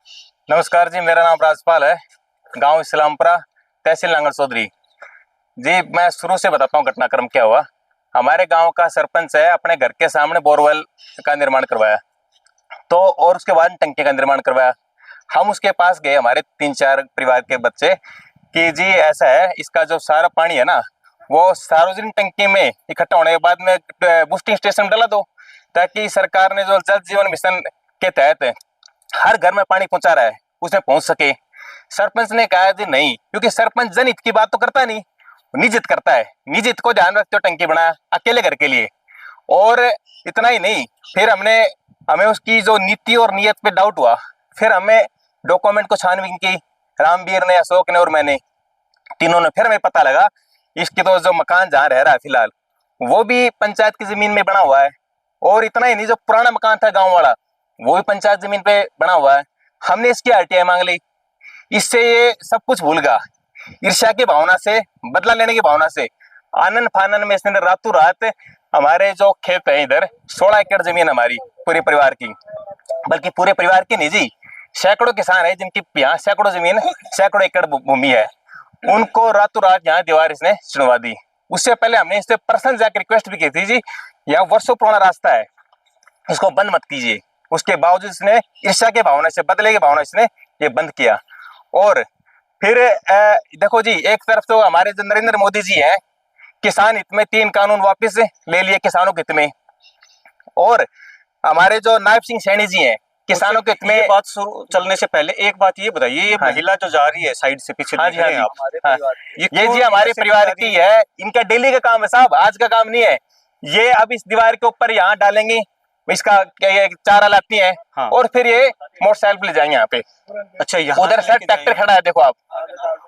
नमस्कार जी, मेरा नाम राजपाल है। गांव इस्लामपुरा, तहसील नांगल चौधरी जी। मैं शुरू से बताता हूँ घटनाक्रम क्या हुआ। हमारे गांव का सरपंच है, अपने घर के सामने बोरवेल का निर्माण करवाया तो, और उसके बाद टंकी का निर्माण करवाया। हम उसके पास गए, हमारे 3-4 परिवार के बच्चे, कि जी ऐसा है, इसका जो सारा पानी है ना, वो सार्वजनिक टंकी में इकट्ठा होने के बाद में बूस्टिंग स्टेशन डाला दो, ताकि सरकार ने जो जल जीवन मिशन के तहत हर घर में पानी पहुंचा रहा है उसमें पहुंच सके। सरपंच ने कहा जी नहीं, क्योंकि सरपंच जनहित की बात तो करता नहीं, निजित करता है। निजित को ध्यान रखते हो टंकी बनाया अकेले घर के लिए। और इतना ही नहीं, फिर हमें उसकी जो नीति और नियत पे डाउट हुआ। फिर हमें डॉक्यूमेंट को छानबीन की, रामवीर ने, अशोक ने और मैंने, तीनों ने। फिर हमें पता लगा इसके तो जो मकान जहाँ रह रहा है फिलहाल, वो भी पंचायत की जमीन में बना हुआ है। और इतना ही नहीं, जो पुराना मकान था गांव वाला, वो भी पंचायत जमीन पे बना हुआ है। हमने इसकी आरटीआई मांग ली। इससे ये सब कुछ भूल गया। ईर्ष्या की भावना से, बदला लेने की भावना से, आनन फानन में इसने रातों रात हमारे जो खेत है, इधर 16 एकड़ जमीन हमारी पूरे परिवार की, बल्कि पूरे परिवार की नहीं जी, सैकड़ों किसान है जिनकी यहाँ सैकड़ों जमीन, सैकड़ों एकड़ भूमि है, उनको रातों रात यहाँ दीवार इसने चुनवा दी। उससे पहले हमने इससे पर्सनल जाकर रिक्वेस्ट भी की थी, जी यहाँ वर्षों पुराना रास्ता है, इसको बंद मत कीजिए। उसके बावजूद इसने ईर्ष्या के भावना से, बदले की भावना से ये बंद किया। और फिर देखो जी, एक तरफ तो हमारे जो नरेंद्र मोदी जी हैं, किसान हित में 3 कानून वापस ले लिए किसानों के हित में। और हमारे जो नायब सिंह सैनी जी हैं, किसानों के हित में। बात शुरू चलने से पहले एक बात ये बताइए, ये महिला जो जा रही है साइड से पीछे, हाँ जी, हाँ जी, आप ये जी हमारे परिवार की है। इनका डेली का काम है साहब, आज का काम नहीं है। ये अब इस दीवार के ऊपर यहाँ डालेंगे, इसका ये चारा लाती है। हाँ। और फिर ये मोटरसाइकिल पे ले जाएंगे यहाँ पे। अच्छा, यहाँ उधर सर ट्रैक्टर खड़ा है, देखो आप।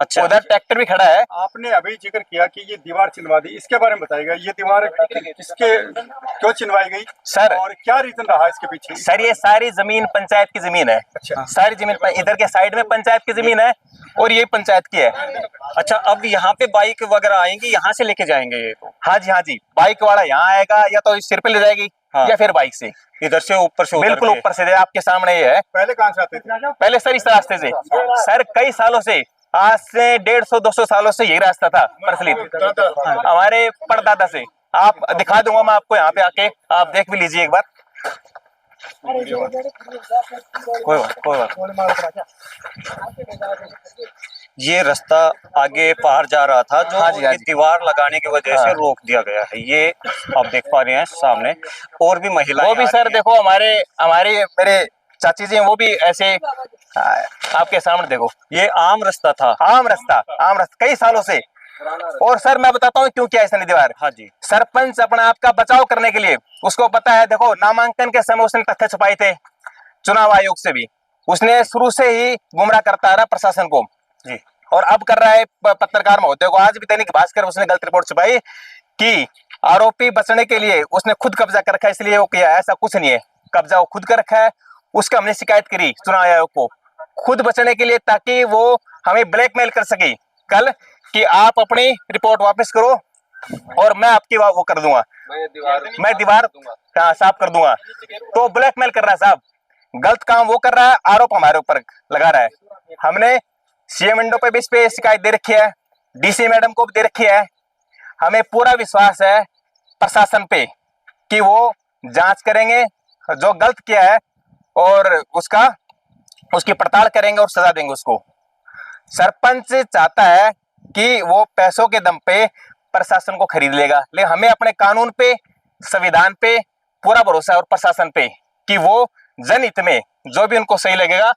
अच्छा, उधर ट्रैक्टर भी खड़ा है। आपने अभी जिक्र किया कि ये दीवार चिनवा दी, इसके बारे में बताइएगा। ये दीवार किसके क्यों चिनवाई गई सर, और क्या रीजन रहा इसके पीछे? सर ये सारी जमीन पंचायत की जमीन है। अच्छा। सारी जमीन इधर के साइड में पंचायत की जमीन है और ये पंचायत की है। अच्छा, अब यहाँ पे बाइक वगैरह आएंगी, यहाँ से लेके जाएंगे ये तो? हाँ जी, हाँ जी, बाइक वाला यहाँ आएगा, या तो सिर पे ले जाएगी। हाँ। या फिर बाइक से इधर से ऊपर से बिल्कुल ऊपर से, आपके सामने ये है। पहले कहाँ से आते थे? पहले सर इस रास्ते से, सर कई सालों से, आज से 150-200 सालों से यही रास्ता था प्रचलित हमारे परदादा से। आप दिखा दूंगा मैं आपको, यहाँ पे आके आप देख भी लीजिए एक बार। कोई बात। ये रास्ता आगे बाहर जा रहा था, जो हाँ जी, हाँ ये जी। दीवार लगाने की वजह से रोक दिया गया है। ये आप देख पा रहे हैं सामने, और भी महिलाएं वो भी सर देखो, हमारे हमारे मेरे चाची जी हैं, वो भी ऐसे आपके सामने देखो। ये आम रास्ता था, आम रास्ता कई सालों से। और सर मैं बताता हूँ क्यों किया इसने दीवार। हाँ जी। सरपंच अपने आप का बचाव करने के लिए, उसको पता है, देखो नामांकन के समय उसने तथ्य छुपाए थे चुनाव आयोग से भी। उसने शुरू से ही गुमराह करता रहा प्रशासन को जी। और अब कर रहा है पत्रकार महोदय को। आज भी दैनिक भास्कर उसने गलत रिपोर्ट छुपाई कि आरोपी बचने के लिए उसने खुद कब्जा कर रखा है, इसलिए वो किया। ऐसा कुछ नहीं है, कब्जा वो खुद कर रखा है। उसका हमने शिकायत करी चुनाव आयोग को, खुद बचने के लिए, ताकि वो हमें ब्लैकमेल कर सके कल कि आप अपनी रिपोर्ट वापस करो और मैं आपकी वो कर दूंगा, मैं दीवार साफ कर दूंगा। तो ब्लैकमेल कर रहा है साहब, गलत काम वो कर रहा है, आरोप हमारे ऊपर लगा रहा है। हमने सीएम विंडो पे भी इस पे शिकायत दे रखी है, डीसी मैडम को भी दे रखी है। हमें पूरा विश्वास है प्रशासन पे कि वो जांच करेंगे जो गलत किया है और उसकी पड़ताल करेंगे और सजा देंगे उसको। सरपंच चाहता है कि वो पैसों के दम पे प्रशासन को खरीद लेगा, लेकिन हमें अपने कानून पे, संविधान पे पूरा भरोसा है और प्रशासन पे कि वो जनहित में जो भी उनको सही लगेगा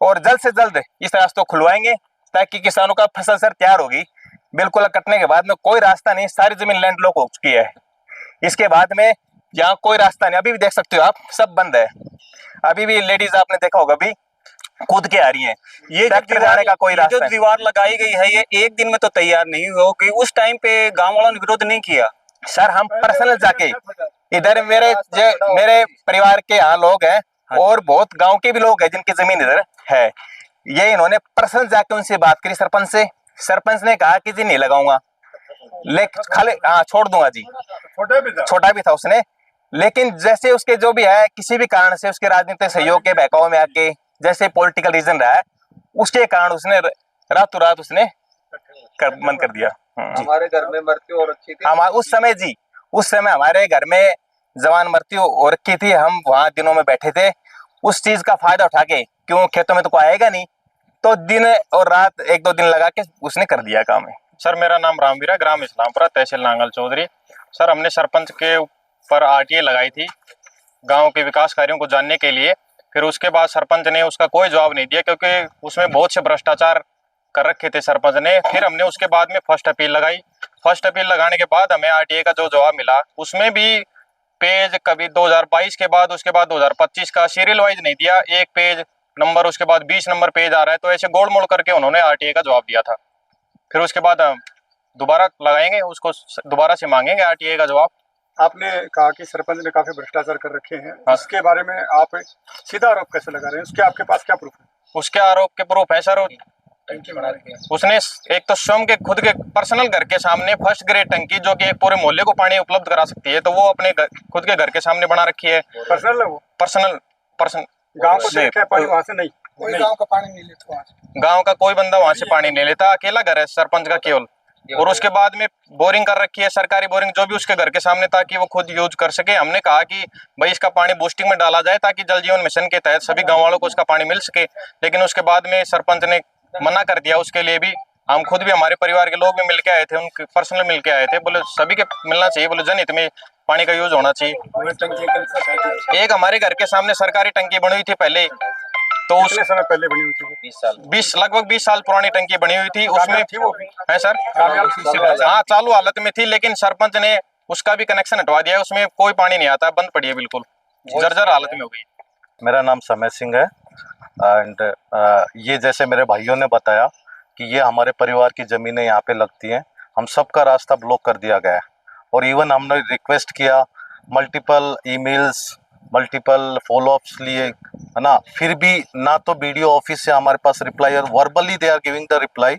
और जल्द से जल्द इस रास्ते को खुलवाएंगे, ताकि किसानों का फसल सर तैयार होगी। बिल्कुल कटने के बाद में कोई रास्ता नहीं, सारी जमीन लैंड लॉक हो चुकी है। इसके बाद में यहाँ कोई रास्ता नहीं, अभी भी देख सकते हो आप, सब बंद है। अभी भी लेडीज आपने देखा होगा, अभी कूद के आ रही हैं। ये ट्रैक्टर जाने का कोई रास्ता जो दीवार लगाई गई है, ये एक दिन में तो तैयार नहीं होगी। उस टाइम पे गांव वालों ने विरोध नहीं किया? सर हम पर्सनल जाके, इधर मेरे परिवार के यहाँ लोग हैं और बहुत गांव के भी लोग हैं जिनकी जमीन इधर है, ये इन्होंने पर्सनल जाके उनसे बात करी सरपंच से। सरपंच ने कहा कि जी नहीं लगाऊंगा, लेकिन खाली छोड़ दूंगा जी। छोटा भी था उसने, लेकिन जैसे उसके जो भी है, किसी भी कारण से उसके राजनीतिक सहयोग के बहकाव में आके जैसे पॉलिटिकल रीजन रहा है, उसके कारण उसने रातों रात उसने बंद कर दिया। हमारे घर में मृत्यु हो रखी थी। हम उस समय जी, उस समय हमारे घर में जवान मृत्यु हो रखी थी, हम वहां दिनों में बैठे थे, उस चीज का फायदा उठा के, क्यों खेतों में तो कोई आएगा नहीं, तो दिन और रात 1-2 दिन लगा के उसने कर दिया काम है। सर मेरा नाम रामवीरा, ग्राम इस्लामपुरा, तहसील नांगल चौधरी। सर हमने सरपंच के ऊपर आरटीए लगाई थी गांव के विकास कार्यों को जानने के लिए। फिर उसके बाद सरपंच ने उसका कोई जवाब नहीं दिया, क्योंकि उसमें बहुत से भ्रष्टाचार कर रखे थे सरपंच ने। फिर हमने उसके बाद में फर्स्ट अपील लगाई। फर्स्ट अपील लगाने के बाद हमें आरटीए का जो जवाब मिला, उसमें भी पेज कभी 2022 के बाद, उसके बाद 2025 का सीरियल वाइज नहीं दिया, एक पेज नंबर, उसके बाद 20 नंबर पेज आ रहा है, तो ऐसे गोल मोड़ करके उन्होंने आरटीए का जवाब दिया था। फिर उसके बाद दोबारा लगाएंगे, उसको दोबारा से मांगेंगे आरटीए का जवाब। आपने कहा कि सरपंच ने काफी भ्रष्टाचार कर रखे हैं, इसके बारे में आप सीधा आरोप कैसे लगा रहे हैं? उसके आपके पास क्या प्रूफ है? उसके आरोप के प्रूफ है सर, उसने एक तो स्वयं के खुद के पर्सनल घर के सामने फर्स्ट ग्रेड टंकी, जो कि एक पूरे मोहल्ले को पानी उपलब्ध करा सकती है, तो वो अपने खुद के घर के सामने बना रखी है। पर्सनल है वो? पर्सनल गांव को देखा है पानी वहां से नहीं? कोई गांव का पानी नहीं लेता वहां से। गांव का कोई बंदा वहां से पानी नहीं लेता, अकेला घर है सरपंच का केवल। और उसके बाद में बोरिंग कर रखी है, सरकारी बोरिंग, जो भी उसके घर के सामने, ताकि वो खुद यूज कर सके। हमने कहा कि भाई इसका पानी बूस्टिंग में डाला जाए, ताकि जल जीवन मिशन के तहत सभी गांव वालों को उसका पानी मिल सके। लेकिन उसके बाद में सरपंच ने मना कर दिया। उसके लिए भी हम खुद भी, हमारे परिवार के लोग भी मिलके आए थे, उनके पर्सनल मिलके आए थे, बोले सभी के मिलना चाहिए, बोले जनहित में पानी का यूज होना चाहिए। एक हमारे घर के सामने सरकारी टंकी बनी हुई थी पहले, तो उस समय पहले बनी हुई थी? 20 लगभग 20 साल पुरानी टंकी बनी हुई थी। उसमें थी वो है सर, हाँ चालू हालत में थी, लेकिन सरपंच ने उसका भी कनेक्शन हटवा दिया, उसमें कोई पानी नहीं आता, बंद पड़ी है, बिल्कुल जर्जर हालत में हो गई। मेरा नाम समय सिंह है एंड ये जैसे मेरे भाइयों ने बताया कि ये हमारे परिवार की ज़मीनें यहाँ पे लगती हैं, हम सबका रास्ता ब्लॉक कर दिया गया है। और इवन हमने रिक्वेस्ट किया, मल्टीपल ईमेल्स, मल्टीपल फॉलोअप्स लिए, है ना, फिर भी ना तो बीडीओ ऑफिस से हमारे पास रिप्लाई, और verbally they are giving the reply,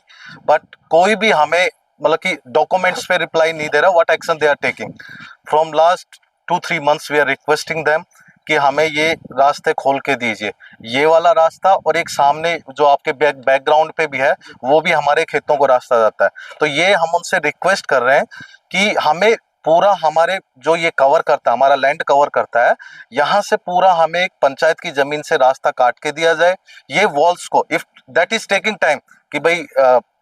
but कोई भी हमें मतलब कि डॉक्यूमेंट्स पे रिप्लाई नहीं दे रहा। What action they are taking from last 2-3 months we are requesting them कि हमें ये रास्ते खोल के दीजिए, ये वाला रास्ता, और एक सामने जो आपके बैकग्राउंड पे भी है, वो भी हमारे खेतों को रास्ता जाता है। तो ये हम उनसे रिक्वेस्ट कर रहे हैं कि हमें पूरा, हमारे जो ये कवर करता है, हमारा लैंड कवर करता है, यहाँ से पूरा हमें एक पंचायत की जमीन से रास्ता काट के दिया जाए। ये वॉल्स को, if that is taking time, कि भाई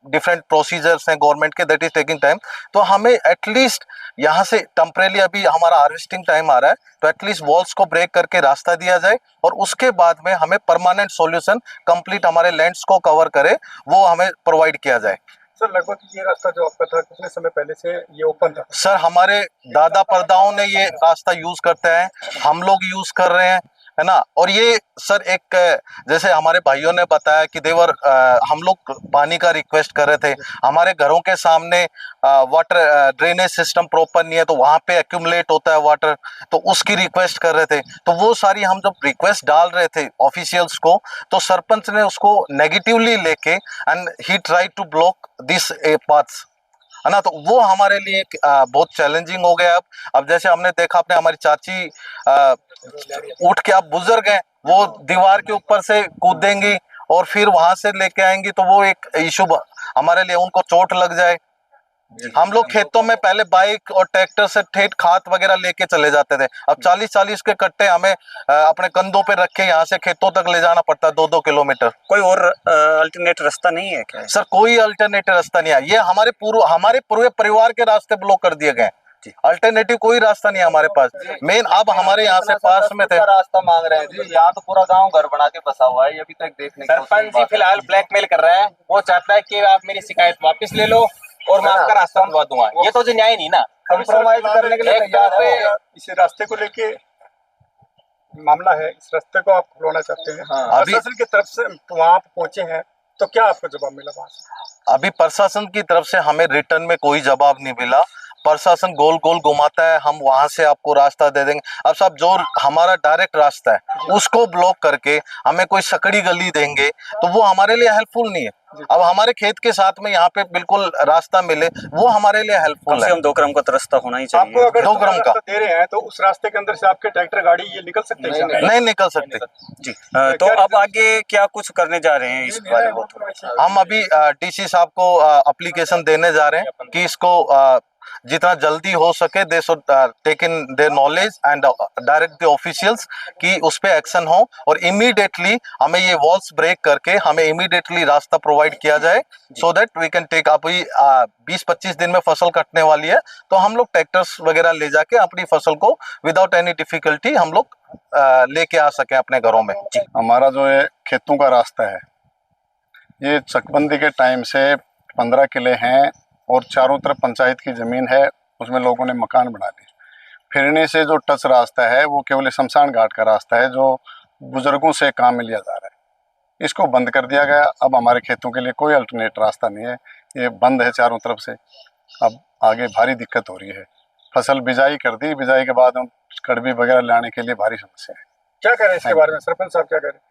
डिफरेंट प्रोसीजर्स हैं गवर्नमेंट के, दैट इज टेकिंग टाइम, तो हमें एटलीस्ट यहाँ से टेम्परेली, अभी हमारा हार्वेस्टिंग टाइम आ रहा है, तो एटलीस्ट वॉल्स को ब्रेक करके रास्ता दिया जाए, और उसके बाद में हमें परमानेंट सॉल्यूशन कंप्लीट हमारे लैंड्स को कवर करे, वो हमें प्रोवाइड किया जाए। सर, लगभग ये रास्ता जो आपका था, कितने समय पहले से ये ओपन था? सर, हमारे दादा परदाओं ने ये रास्ता यूज करते हैं, हम लोग यूज कर रहे हैं, है ना। और ये सर एक, जैसे हमारे भाइयों ने बताया कि देवर, हम लोग पानी का रिक्वेस्ट कर रहे थे, हमारे घरों के सामने वाटर ड्रेनेज सिस्टम प्रॉपर नहीं है, तो वहाँ पे एक्यूमुलेट होता है वाटर, तो उसकी रिक्वेस्ट कर रहे थे। तो वो सारी हम जब रिक्वेस्ट डाल रहे थे ऑफिशियल्स को, तो सरपंच ने उसको नेगेटिवली लेके and he try to block this paths, है ना। तो वो हमारे लिए बहुत चैलेंजिंग हो गया। अब जैसे हमने देखा, आपने हमारी चाची उठ के आप बुजुर्ग हैं, वो दीवार के ऊपर से कूदेंगी और फिर वहां से लेके आएंगी, तो वो एक इशू हमारे लिए, उनको चोट लग जाए। हम लोग खेतों में पहले बाइक और ट्रैक्टर से ठेठ खाद वगैरह लेके चले जाते थे, अब 40-40 के कट्टे हमें अपने कंधों पे रख के यहाँ से खेतों तक ले जाना पड़ता है, 2-2 किलोमीटर। कोई और अल्टरनेट रास्ता नहीं है क्या? सर, कोई अल्टरनेटिव रास्ता नहीं है, ये हमारे पूरे परिवार के रास्ते ब्लॉक कर दिए गए। अल्टरनेटिव कोई रास्ता नहीं है हमारे पास। मेन अब हमारे यहाँ से पास में थे, रास्ता मांग रहे हैं जी, यहाँ तो पूरा गांव घर बना के बसा हुआ है, ये अभी तक देखने का। सरपंच जी फिलहाल ब्लैकमेल कर रहा है, वो चाहता है कि आप मेरी शिकायत वापस ले लो और मैं आपका रास्ता बनवा दूंगा। ये तो जो न्याय नहीं ना, कंप्रोमाइज करने के लिए तैयार है। इस रास्ते को लेके मामला है, इस रास्ते को आप खुलवाना चाहते हैं। प्रशासन की तरफ से वहां पहुंचे हैं, तो क्या आपको जवाब मिला वहां से? अभी प्रशासन की तरफ से हमें रिटर्न में कोई जवाब नहीं मिला, प्रशासन गोल गोल घुमाता है, हम वहां से आपको रास्ता दे देंगे। अब साहब जो हमारा डायरेक्ट रास्ता है उसको ब्लॉक करके हमें कोई सकड़ी गली देंगे तो वो हमारे लिए हेल्पफुल नहीं है। अब हमारे खेत के साथ में यहाँ पे बिल्कुल रास्ता मिले वो हमारे लिए कम हेल्पफुल से है। कम 2 क्रम का तो रास्ता होना ही आपको चाहिए। अगर 2 क्रम का दे रहे हैं तो उस रास्ते के अंदर से आपके ट्रैक्टर गाड़ी ये निकल सकते हैं? नहीं निकल सकते। जी तो अब आगे क्या कुछ करने जा रहे हैं इस बारे में थोड़ा? हम अभी डीसी साहब को एप्लीकेशन देने जा रहे हैं कि इसको जितना जल्दी हो सके they should take in their knowledge and direct the officials कि उस पे एक्शन हो और इमीडिएटली हमें ये वॉल्स ब्रेक करके हमें इमीडिएटली रास्ता प्रोवाइड किया जाए so that we can take. अभी 20-25 दिन में फसल कटने वाली है तो हम लोग ट्रैक्टर्स वगैरह ले जाके अपनी फसल को विदाउट एनी डिफिकल्टी हम लोग लेके आ सके अपने घरों में। हमारा जो है खेतों का रास्ता है ये चकबंदी के टाइम से 15 किले हैं और चारों तरफ पंचायत की ज़मीन है, उसमें लोगों ने मकान बना लिए। फिरने से जो टच रास्ता है वो केवल शमशान घाट का रास्ता है जो बुजुर्गों से काम में लिया जा रहा है। इसको बंद कर दिया गया। अब हमारे खेतों के लिए कोई अल्टरनेट रास्ता नहीं है, ये बंद है चारों तरफ से। अब आगे भारी दिक्कत हो रही है। फसल बिजाई कर दी, बिजाई के बाद हम कड़वी वगैरह लाने के लिए भारी समस्या है। क्या कह रहे हैं इसके बारे में सरपंच साहब, क्या कह रहे हैं?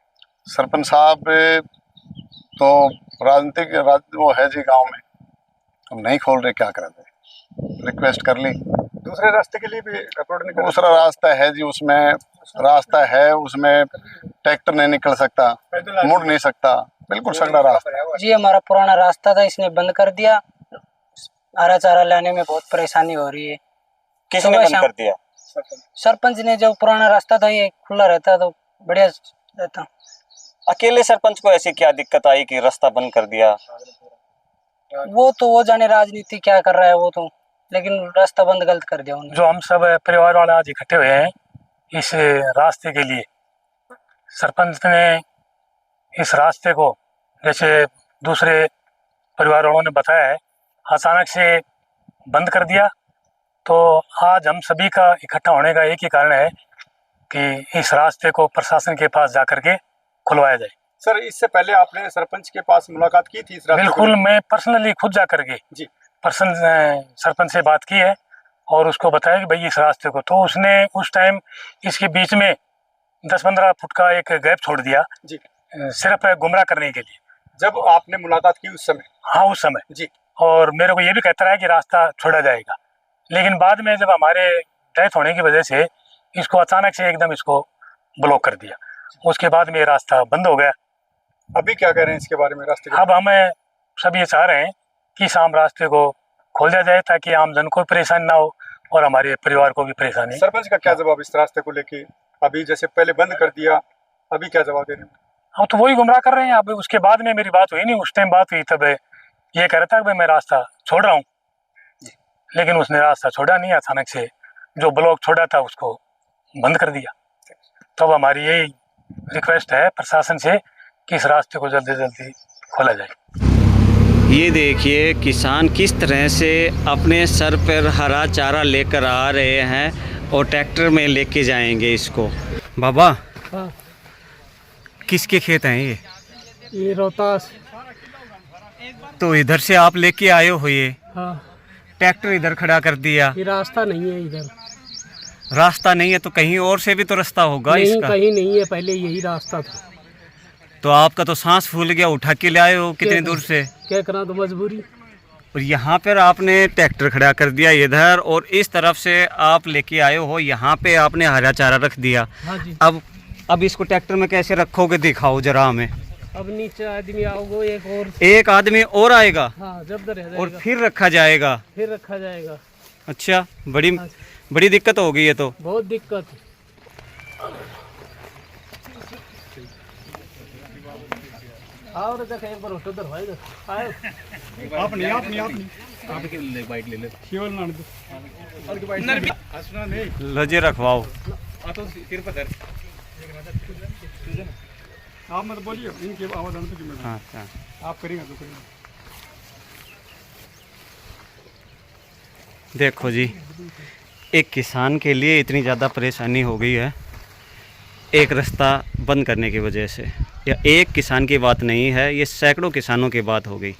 सरपंच साहब तो राजनीतिक वो है जी गांव में, हम नहीं खोल रहे, क्या करें? रिक्वेस्ट कर ली। दूसरे रास्ते के लिए भी अप्रोच नहीं कर रहे? दूसरा रास्ता है जी, उसमें रास्ता है, उसमें ट्रैक्टर नहीं निकल सकता, मुड़ नहीं सकता, बिल्कुल संगड़ा रास्ता है। जी हमारा पुराना रास्ता था, इसने बंद कर दिया। हरा चारा लाने में बहुत परेशानी हो रही है। किसने बंद कर दिया? सरपंच ने। जो पुराना रास्ता था ये खुला रहता तो बढ़िया रहता। अकेले सरपंच को ऐसी क्या दिक्कत आई कि रास्ता बंद कर दिया? वो जाने राजनीति क्या कर रहा है वो तो, लेकिन रास्ता बंद गलत कर दिया उन्होंने। जो हम सब परिवार वाले आज इकट्ठे हुए हैं इस रास्ते के लिए, सरपंच ने इस रास्ते को जैसे दूसरे परिवार वालों ने बताया है अचानक से बंद कर दिया। तो आज हम सभी का इकट्ठा होने का एक ही कारण है कि इस रास्ते को प्रशासन के पास जाकर के खुलवाया जाए। सर इससे पहले आपने सरपंच के पास मुलाकात की थी इस रास्ते बिल्कुल, मैं पर्सनली खुद जा करके जी सरपंच से बात की है और उसको बताया कि भाई इस रास्ते को, तो उसने उस टाइम इसके बीच में 10-15 फुट का एक गैप छोड़ दिया जी, सिर्फ गुमराह करने के लिए। जब आपने मुलाकात की उस समय? हाँ उस समय जी। और मेरे को ये भी कहता रहा कि रास्ता छोड़ा जाएगा, लेकिन बाद में जब हमारे डेथ होने की वजह से इसको अचानक से एकदम इसको ब्लॉक कर दिया। उसके बाद में ये रास्ता बंद हो गया। अभी क्या कह रहे हैं इसके बारे में रास्ते के? अब हमें सब ये चाह रहे हैं कि शाम रास्ते को खोल दिया जाए ताकि आम जन को परेशानी ना हो और हमारे परिवार को भी परेशानी। सरपंच का क्या जवाब इस रास्ते को लेके? अभी जैसे पहले बंद कर दिया, अभी क्या जवाब दे रहे हैं? हम तो वही गुमराह कर रहे हैं। अब उसके बाद में मेरी बात हुई नहीं, उस टाइम बात हुई तब ये कह रहा था कि मैं रास्ता छोड़ रहा हूँ, लेकिन उसने रास्ता छोड़ा नहीं। अचानक से जो ब्लॉक छोड़ा था उसको बंद कर दिया। तो अब हमारी यही रिक्वेस्ट है प्रशासन से कि इस रास्ते को जल्दी से जल्दी खोला जाए। ये देखिए किसान किस तरह से अपने सर पर हरा चारा लेकर आ रहे हैं और ट्रैक्टर में लेके जाएंगे इसको। बाबा हाँ। किसके खेत हैं ये रोहतास। तो इधर से आप लेके आए हो ये? हाँ। ट्रैक्टर इधर खड़ा कर दिया। ये रास्ता नहीं है इधर। रास्ता नहीं है तो कहीं और से भी तो रास्ता होगा नहीं, इसका? कहीं नहीं है, पहले यही रास्ता था। तो आपका तो सांस फूल गया, उठा के ले आए हो कितनी दूर से? क्या करा, तो मजबूरी। और यहाँ पर आपने ट्रैक्टर खड़ा कर दिया इधर और इस तरफ से आप लेके आए हो, यहाँ पे आपने हरा चारा रख दिया। हाँ जी। अब इसको ट्रैक्टर में कैसे रखोगे, दिखाओ जरा हमें। अब नीचे आदमी आओगे, एक आदमी और आएगा? हाँ, जब रह जाएगा। और फिर रखा जाएगा? फिर रखा जाएगा। अच्छा, बड़ी दिक्कत हो गई है तो। बहुत दिक्कत। आओ रे, देख एक बार उधर भाई आयो। आपने आपके ले बाइक ले ले केवल ना दो और के बाइक हंसना नहीं। लजे रखवाओ। आ तो सिर पर धर। आप मत बोलिए, इनके आवाज आने तो हाँ, आप करेंगे तो करेंगे। देखो जी, एक किसान के लिए इतनी ज़्यादा परेशानी हो गई है एक रास्ता बंद करने की वजह से। या एक किसान की बात नहीं है, ये सैकड़ों किसानों की बात हो गई।